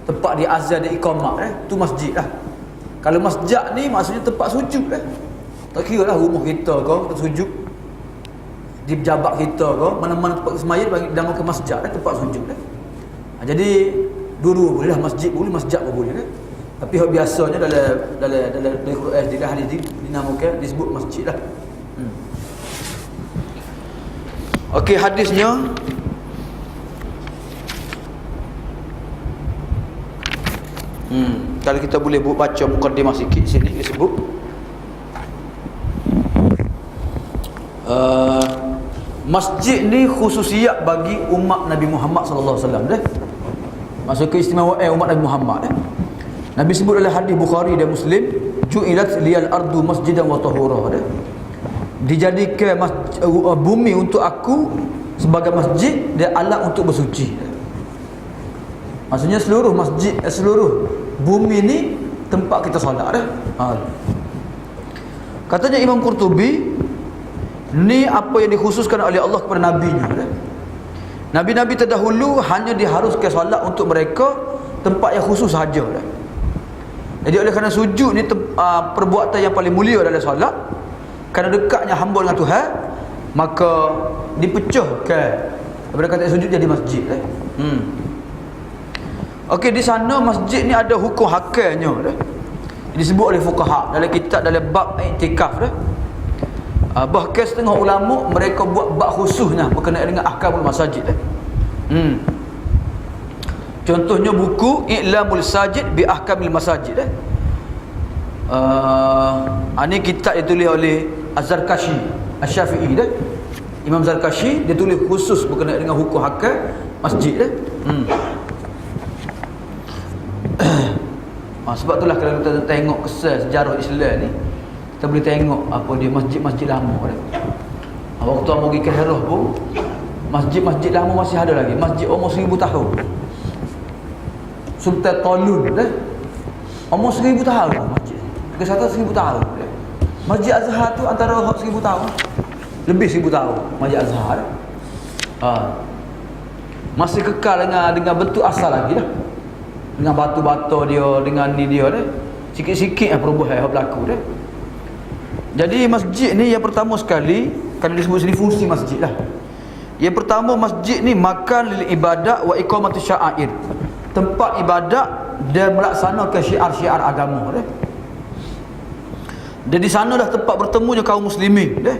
Tempat di azan di iqamah tu masjid lah. Kalau masjid ni maksudnya tempat sujud lah. Tak kira lah rumah kita ke kita sujud, di pejabat kita ke mana-mana tempat sembahyang bagi dinamakan masjid tempat sujud lah. Jadi dua-dua boleh lah, masjid boleh, masjid pun boleh lah. Tapi biasanya dalam Quran di hadis dinamakan disebut masjid lah. Okey, hadisnya kalau kita boleh baca mukadimah sikit sini disebut masjid ni khususiat bagi umat Nabi Muhammad sallallahu alaihi wasallam dah. Maksud keistimewaan umat Nabi Muhammad dah. Nabi sebut dalam hadis Bukhari dan Muslim, ju'ilat liyal ardu masjidan wa tahura dah. Dijadikan bumi untuk aku sebagai masjid dan alat untuk bersuci. Maksudnya seluruh masjid, seluruh bumi ni tempat kita solat dah. Katanya Imam Qurtubi, ni apa yang dikhususkan oleh Allah kepada nabinya dah. Nabi-nabi terdahulu hanya diharuskan solat untuk mereka tempat yang khusus sahaja dah. Jadi oleh kerana sujud ni perbuatan yang paling mulia dalam solat, kerana dekatnya hamba dengan Tuhan, maka dipecahkan daripada kata sujud jadi masjid. Okey, di sana masjid ni ada hukum hakalnya dah. Disebut oleh fuqaha dalam kitab dalam bab iktikaf dah. Bahkan setengah ulama mereka buat bab khususnya berkenaan dengan ahkamul masajid dah. Contohnya buku I'lamul Sajid bi Ahkamil Masajid dah. Ini kitab ditulis oleh Az-Zarkashi Asy-Syafi'i dah. Imam Zarkashi dia tulis khusus berkenaan dengan hukum hakam masjid dah. Sebab itulah kalau kita tengok kesan sejarah Islam ni, kita boleh tengok apa dia masjid-masjid lama dah. Waktu orang pergi ke Herah pun masjid-masjid lama masih ada lagi. Masjid umur 1000 tahun. Sultan Talun dah. Umur 1000 tahun masjid. Kesatu 1000 tahun. Masjid Azhar tu antara 1000 tahun. Lebih 1000 tahun Masjid Azhar. Masih kekal dengan bentuk asal lagi dah. Dengan batu-batu dia, dengan ni dia dah. Sikit-sikit perubahan yang berlaku dah. Jadi masjid ni yang pertama sekali, kalau disebut sini fungsi masjid lah. Yang pertama, masjid ni makan lil ibadah wa iqamatus sya'air. Tempat ibadat dan melaksanakan syiar-syiar agama dah. Dan di sana dah tempat bertemunya kaum muslimin dah.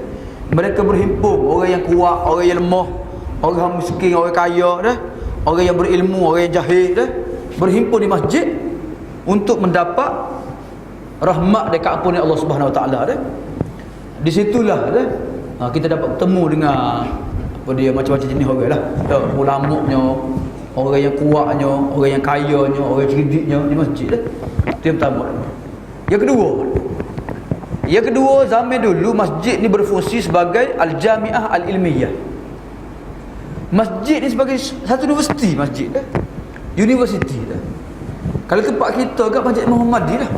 Mereka berhimpun, orang yang kuat, orang yang lemah, orang miskin, orang kaya dah, orang yang berilmu, orang yang jahil dah, berhimpun di masjid untuk mendapat rahmat dan keampunan Allah Subhanahu Wa Taala dah. Di situlah dah kita dapat bertemu dengan apa dia macam-macam jenis orang lah. Ulamanya, orang yang kuatnya, orang yang kayanya, orang yang cerdiknya di masjid dah. Itu yang pertama. Yang kedua, zaman dulu masjid ni berfungsi sebagai al-jami'ah al-ilmiyah. Masjid ni sebagai satu universiti masjid dah. Universiti dah. Kalau tempat kita kat Masjid Muhammadi lah.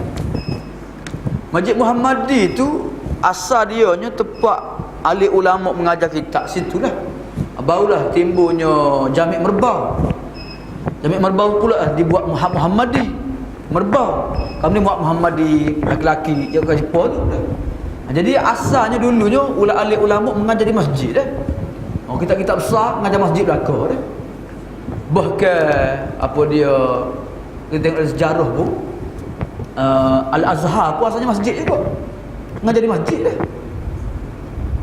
Masjid Muhammadi tu asal dia nya tempat ahli ulama mengajar kitab, situlah barulah timbulnya Jami' Merbau. Jami' Merbau pula dibuat Muhammadi Merbau. Kami buat Muhammadi laki-laki yang kat Jepun tu. Jadi asalnya dulunya ahli ulama mengajar di masjid dah. Kitab-kitab besar mengajar masjid belaka dah. Bahkan apa dia, kita tengok sejarah pun Al-Azhar pun asalnya masjid juga, mengajar di masjid dah.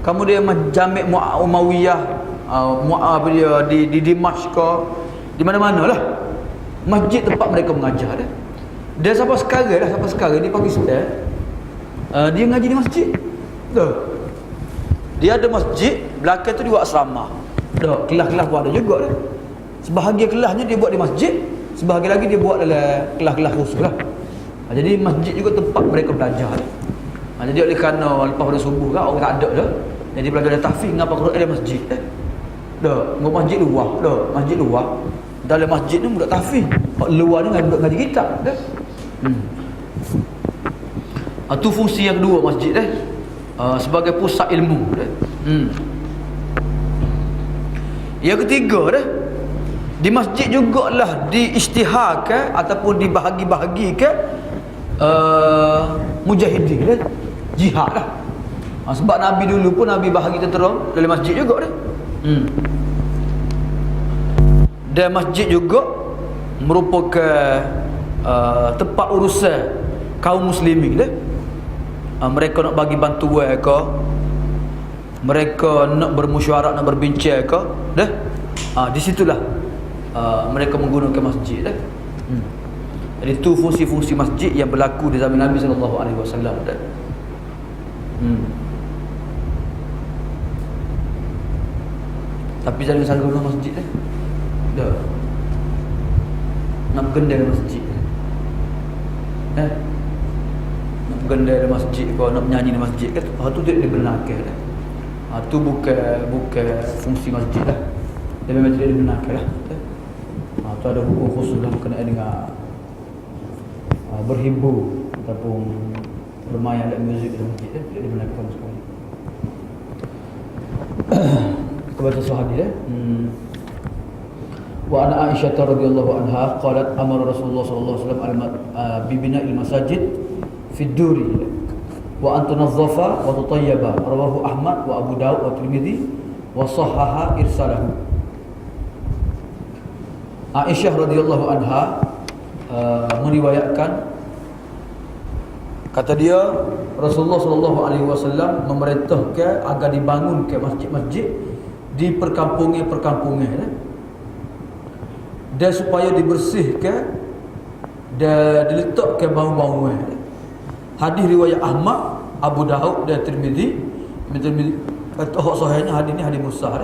Kemudian Jami' Umayyah, apa dia di Dimashq, di mana-mana lah masjid tempat mereka mengajar dah. Dia sampai sekarang di Pakistan, dia ngaji di masjid dah. Dia ada masjid, belakang tu dia buat asrama dah. Kelas-kelas pun ada juga dah. Sebahagian kelasnya dia buat di masjid, sebahagian lagi dia buat dalam kelas-kelas khusus lah. Jadi masjid juga tempat mereka belajar. Jadi oleh kerana lepas pada subuh kan orang tak ada dah, jadi belajar tahfiz ngapa Quran dalam masjid dah. Ngapa masjid luar dah, masjid luar. Dalam masjid ni budak tahfiz, luar ni ngaji kitab dah. Itu fungsi yang kedua masjid dah, sebagai pusat ilmu dah. Yang ketiga dah, di masjid jugalah diisytiharkan ataupun dibahagi-bahagikan mujahidin dah, jihad lah. Sebab Nabi dulu pun Nabi bahagi terang dalam masjid juga dah. Dan masjid juga merupakan tempat urusan kaum muslimin dah. Mereka nak bagi bantuan ke, mereka nak bermusyawarah, nak berbincang ke dah. Di situlah mereka menggunakan masjid dah. Jadi itu fungsi-fungsi masjid yang berlaku di zaman Nabi SAW dah. Tapi jangan salah guna masjid dah. Nak bergendai masjid nak bergendai di masjid ke, nak menyanyi di masjid ke, tu tidak dibenarkan dah. Tu bukan fungsi masjid lah. Dia memang tidak dibenarkan lah. Tu ada hukum khusus lah berkenaan dengan berhibur ataupun bermain alat muzik dalam masjid tidak dibenarkan sama sekali. Kita baca hadis Wa ana Aisyah radhiyallahu anha qalat amara Rasulullah sallallahu alaihi wasallam bi bina'il masajid fi duri wa an tunazzafa wa tutayyaba, rawahu Ahmad wa Abu Daud wa Tirmidzi wa sahhaha irsalahu. Aisyah radhiyallahu anha meriwayatkan, kata dia Rasulullah sallallahu alaihi wasallam memerintahkan agar dibangunkan masjid-masjid di perkampungan-perkampungan dan supaya dibersihkan dan diletakkan bangunan. Hadis riwayat Ahmad, Abu Daud dan Tirmidzi. Kata sahihnya hadis ni hadis mursal.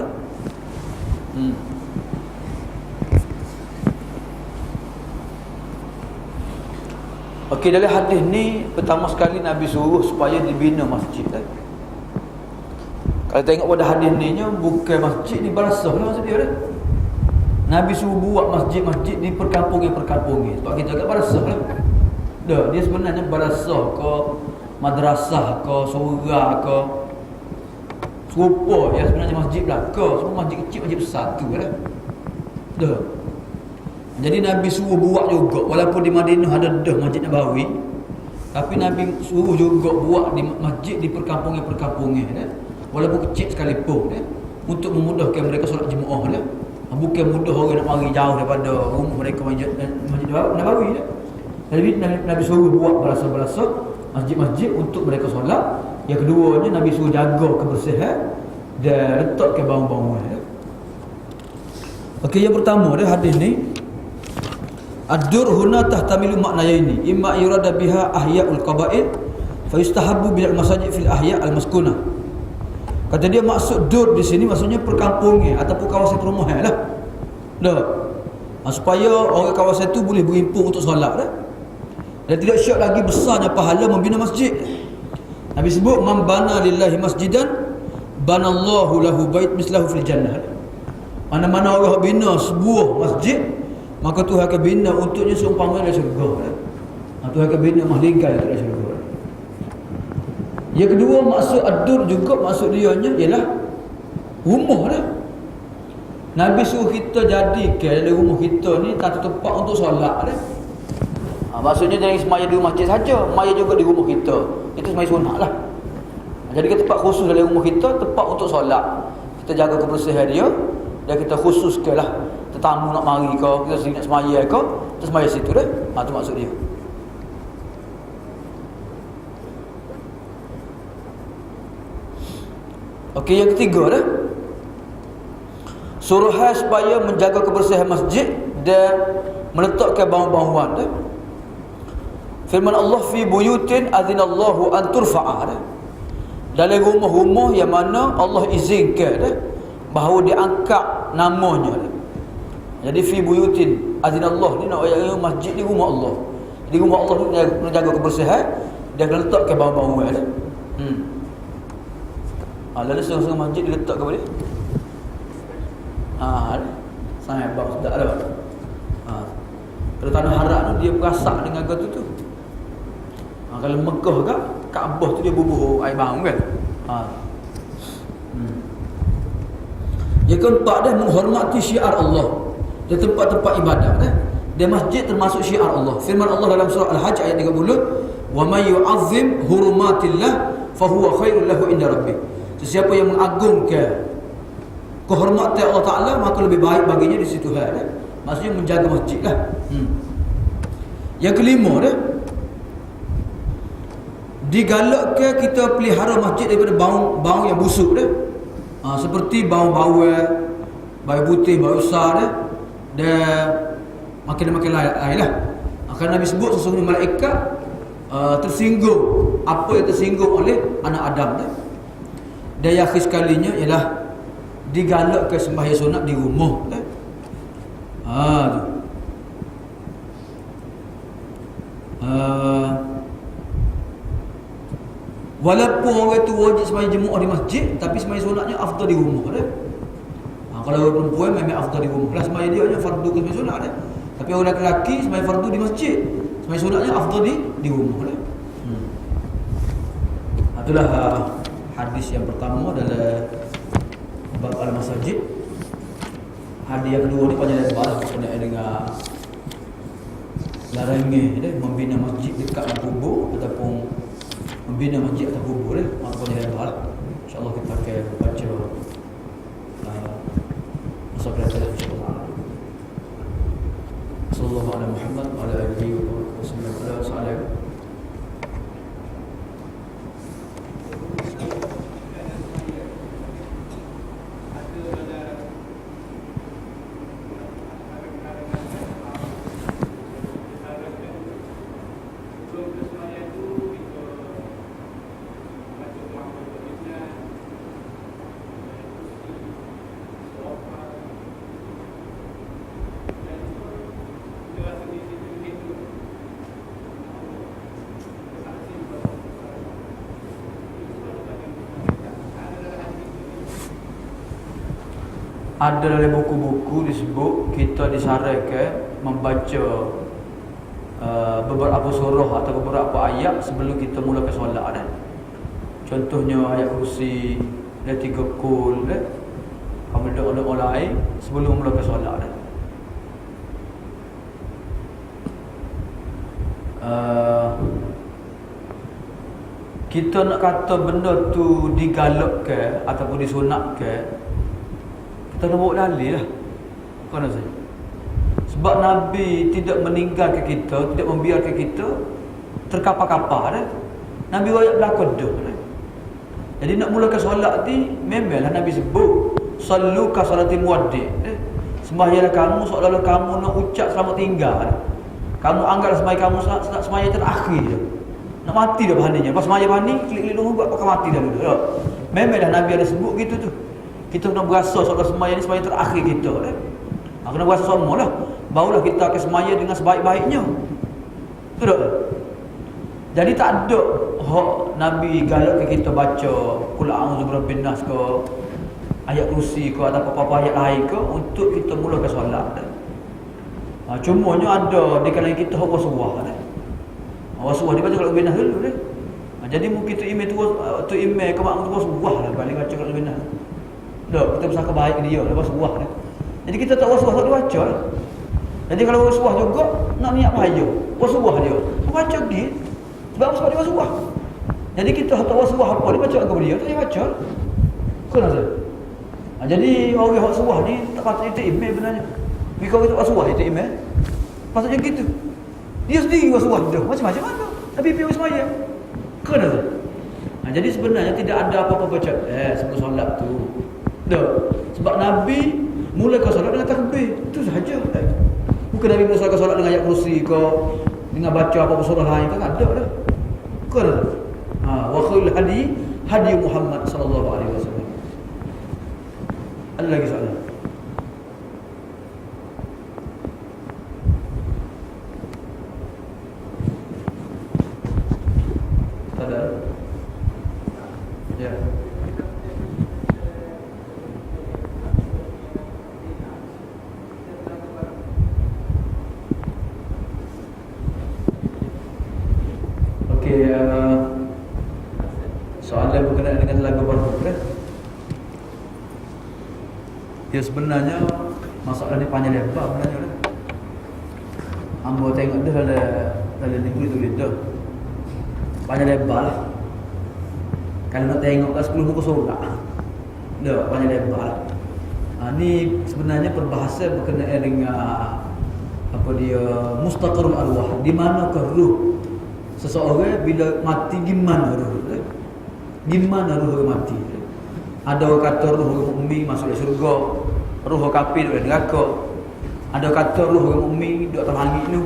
Okey, dalam hadis ni pertama sekali Nabi suruh supaya dibina masjid. Kalau tengok pada hadis ni nya, bukan masjid ni barasah lah maksud dia dah. Nabi suruh buat masjid-masjid di perkampungan-perkampungan. Sebab kita agak barasah lah. Dia sebenarnya barasah ke, madrasah ke, surah ke, serupa ya sebenarnya masjid belaka. Semua masjid kecil, masjid besar tu lah. Jadi Nabi suruh buat juga, walaupun di Madinah ada Masjid Nabawi, tapi Nabi suruh juga buat di masjid di perkampungan-perkampungan walaupun kecil sekalipun untuk memudahkan mereka solat Jumaat bukan mudah orang nak mari jauh daripada rumah mereka Masjid Nabawi Jadi Nabi suruh buat berasa-berasa masjid-masjid untuk mereka solat. Yang keduanya Nabi suruh jaga kebersihan dan letakkan bangunan-bangunan. Okey, yang pertama dia hadis ni, ad-dur huna tahtamilu maknayaini, imma yurada biha ahya'ul qaba'il fa yustahabbu bil masajid fil ahya' al maskunah. Kata dia maksud dur di sini maksudnya perkampungan ataupun kawasan perumahan lah. Supaya orang kawasan itu boleh berhimpun untuk solat dah. Dan tidak syak lagi besarnya pahala membina masjid. Nabi sebut man bana lillahi masjidan banallahu lahu bait mislahu fil jannah. Mana-mana orang bina sebuah masjid, maka Tuhan akan bina untuknya seumpama dalam syurga. Tuhan akan bina mahligai dalam syurga. Yang kedua, maksud ad-dur juga maksud dianya ialah rumah dah. Nabi suruh kita jadikan dalam rumah kita ni satu tempat untuk solat dah. Maksudnya jangan semaya di masjid saja, semaya juga di rumah kita. Itu semaya sunat lah. Jadi kita tempat khusus dalam rumah kita, tempat untuk solat. Kita jaga kebersihan dia, dan kita khususkanlah tetamu nak mari ke, kita sini nak semaya ke, kita semaya situ dah. Itu maksud dia. Okey, yang ketiga dah, suruhan supaya menjaga kebersihan masjid dan meletakkan bau-bauan dah. Firman Allah, fi buyutin azinallahu an turfa'ah dah. Dalam rumah-rumah yang mana Allah izinkan dah bahawa diangkat namanya dah. Jadi fi buyutin azinallah ni nak ayat masjid di rumah Allah. Di rumah Allah ni nak jaga kebersihan dan letakkan bau-bauan dah. Lalu setengah masjid diletak ke boleh? Sangat bau sedap lah. Kalau tanah harak tu dia berasak dengan gatu tu. Kalau Mekah ke Kaabah tu dia bubuh air bau kan. Yang keempat dah, menghormati syiar Allah di tempat-tempat ibadat dah. Dan masjid termasuk syiar Allah. Firman Allah dalam surah Al-Hajj ayat 30, "Wa may yu'azzim hurumatillah fahuwa khairul lahu inda rabbih." Sesiapa yang mengagungkan kehormatan Allah Ta'ala, maka lebih baik baginya di situ dah. Maksudnya menjaga masjid lah. Yang kelima dah, digalakkan kita pelihara masjid daripada bau yang busuk dah. Seperti bau putih, bau besar dah, dan makin lain lah. Kerana Nabi sebut sesungguhnya malaikat tersinggung apa yang tersinggung oleh anak Adam dah. Dan yang akhir sekalinya ialah digalakkan sembahyang sunat di rumah dah. Tu. Walaupun orang tu wajib sembahyang Jumaat di masjid, tapi sembahyang sunatnya afdal di rumah dah. Kalau orang perempuan memang afdal di rumah. Kelas sembahyang dia hanya fardu ke sembahyang sunat dah. Tapi orang lelaki sembahyang fardu di masjid, sembahyang sunatnya afdal di rumah dah. Itulah hadis yang pertama dalam bab al-masajid. Hadis yang kedua ni panjang lebar berkenaan dengan larangan membina masjid dekat kubur ataupun membina masjid atas kubur dah. Maka panjang lebar. InsyaAllah kita akan baca masa belajar insyaAllah. Sallallahu alaihi Muhammad wa ala alihi wa sallam. Ada dalam buku-buku disebut kita disarankan membaca beberapa surah atau beberapa ayat sebelum kita mulakan solat dah. Contohnya ayat kursi dan 3 kul kamu doa lain sebelum mulakan solat dah. Kita nak kata benda tu digalakkan ataupun disunatkan, kita nak bawa dalil lah. Bukan saja. Sebab Nabi tidak meninggalkan kita, tidak membiarkan kita terkapar-kapar dah. Nabi ayat belakang dah. Jadi nak mulakan solat ni memanglah Nabi sebut sallu ka salatil muwaddi'. Sembahyanglah kamu seolah-olah kamu nak ucap selamat tinggal. Kamu anggap sembahyang kamu sembahyang terakhir je. Nak mati dah bahannya. Pas sembahyang bahani klik-klik dulu buat pakai mati dah dulu. Memanglah Nabi ada sebut gitu tu. Kita kena berasa soal sembahyang ni sembahyang terakhir kita dah. Kena berasa semua lah. Barulah kita akan sembahyang dengan sebaik-baiknya. Betul tak? Jadi tak ada hak Nabi galakkan kita baca Qul a'udzu birabbin nas ke ayat kursi ke atau apa-apa ayat lain ke untuk kita mulakan solat dah. Cumanya ada di kalangan kita hak wasuah dah. Wasuah dibaca kalau binah dulu dah. Jadi mungkin tu email tu email ke mak tu wasuah lah paling baca kalau binah. Dah kita bersangka baik dia lah wasuah dah. Jadi kita tak wasuah tak dibaca lah. Jadi kalau wasuah juga nak niat bahaya. Wasuah dia. Baca git. Sebab dia wasuah. Jadi kita tak wasuah apa dia baca kepada dia tak dia baca. Kena tak? Jadi orang hak wasuah ni tak patut itu email benarnya. Bila kita wasuah itu email. Pasal macam gitu. Dia sendiri wasuah dia. Macam-macam mana? Tapi pergi semaya. Kena tak? Jadi sebenarnya tidak ada apa-apa baca. Sebelum solat tu. Dah. Sebab Nabi mulakan solat dengan takbir. Itu sahaja. Bukan Nabi mulakan solat dengan ayat kursi ke dengan baca apa-apa surah lain ke tak ada dah. Kena tak? Wa khairul hadi Muhammad sallallahu alaihi wasallam. Ada lagi soalan? Ada? Ya. Okey, soalan berkenaan dengan lagu baru kan? Ya sebenarnya masalah ni panjang lebar sebenarnya lah. Ambo tengok dah dalam negeri tu dah. Panjang lebar lah. Kalau nak tengok kat 10 muka surat. Dah panjang lebar lah. Ni sebenarnya perbahasan berkenaan dengan apa dia mustaqarrul arwah. Di manakah ruh seseorang bila mati, gimana ruh? Gimana ruh mati? Ada orang kata ruh mukmin masuk ke syurga, ruh kafir duduk neraka. Ada kata ruh mukmin duduk atas langit tu,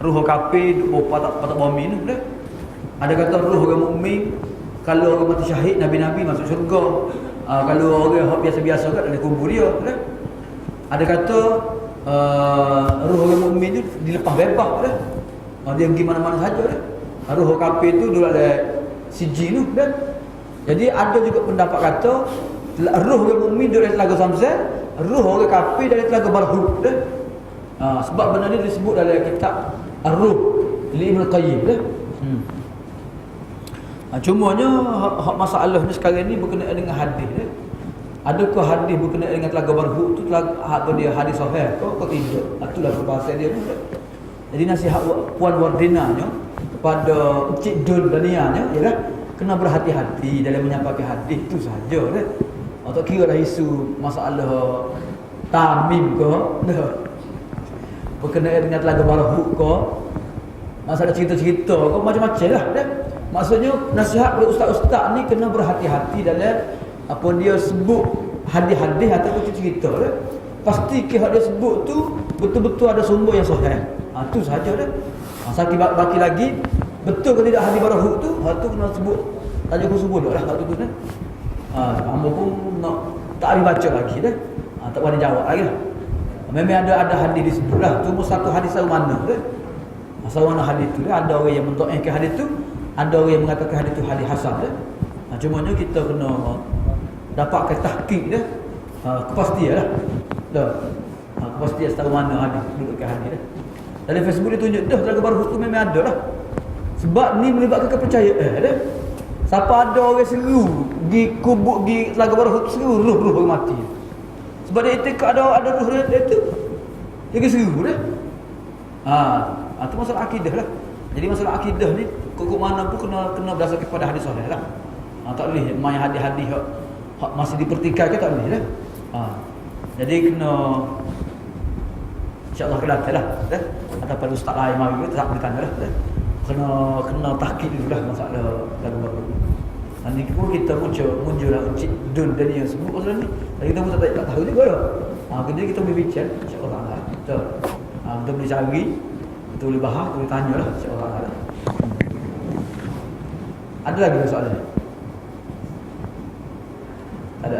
ruh kafir duduk patak bumi tu dah. Ada kata ruh mukmin kalau orang mati syahid nabi-nabi masuk syurga. Kalau orang biasa-biasa kat dalam kubur dia dah. Ada kata ruh mukmin tu dilepas bebas dah. Dia pergi mana-mana saja dah. Ruh kafir tu duduk ada sijin tu dah. Jadi ada juga pendapat kata ruh orang mukmin dari telaga Samsat, ruh orang kafir dari telaga Barhut dah. Sebab benda ni disebut dalam kitab Ar-Ruh li Ibnu Qayyim dah. Cumanya hak masalah ni sekarang ni berkenaan dengan hadis dah. Adakah hadis berkenaan dengan telaga Barhut tu apa dia hadis sahih atau tidak? Itulah perbahasan dia dah. Jadi nasihat Puan Wardinanya kepada Encik Dul Danianya ialah kena berhati-hati dalam menyampaikan hadis tu saja dah. Tak kira dah isu masalah tamim ke dah. Berkenaan dengan telaga Barhut ke, masalah cerita-cerita ke, macam-macam lah dah. Maksudnya nasihat oleh ustaz-ustaz ni kena berhati-hati dalam apa dia sebut hadis-hadis ataupun cerita dah. Pastikan dia sebut tu betul-betul ada sumber yang sahih. Tu saja dah. Sakit baki lagi betul ke tidak hadis Barhut tu? Hak tu kena sebut tajuk tersebut lah hak tu dah. Hamba pun nak tak boleh baca lagi dah. Tak boleh jawab lagi lah. Memang ada hadis disebut lah. Cuma satu hadis dari mana dah. Asal mana hadis tu dah. Ada orang yang mentaikkan hadis tu, ada orang yang mengatakan hadis tu hadis hasan dah. Cumanya kita kena dapatkan tahqiq dah. Kepastian lah. Dah. Kepastian setahu mana hadis duduk ke hadis dah. Dalam Facebook dia tunjuk dah telaga Barhut tu memang ada lah. Sebab ni melibatkan kepercayaan dah. Siapa ada orang seru di kubur di telaga Barhut tu seru ruh orang mati. Sebab dia itikad ada ruh dia tu. Dia seru dah. Tu masalah akidah lah. Jadi masalah akidah ni kok mana pun kena berdasarkan kepada hadis sahih lah. Tak boleh main hadis-hadis hak masih dipertikaikan tak boleh lah. Jadi kena insya-Allah kelatih lah dah. Ataupun ustaz lain mari kita tak boleh tanya lah dah. Kena tahqiq dululah masalah lagu baru. Nanti pun kita muncul lah Encik Dun tadi yang sebut pasal ni. Dan kita pun tak tahu juga lah. Kemudian kita boleh bincang insya-Allah taala. Betul. Kita boleh cari, kita boleh bahas, kita boleh tanya lah insya-Allah taala. Ada lagi soalan ni? Ada.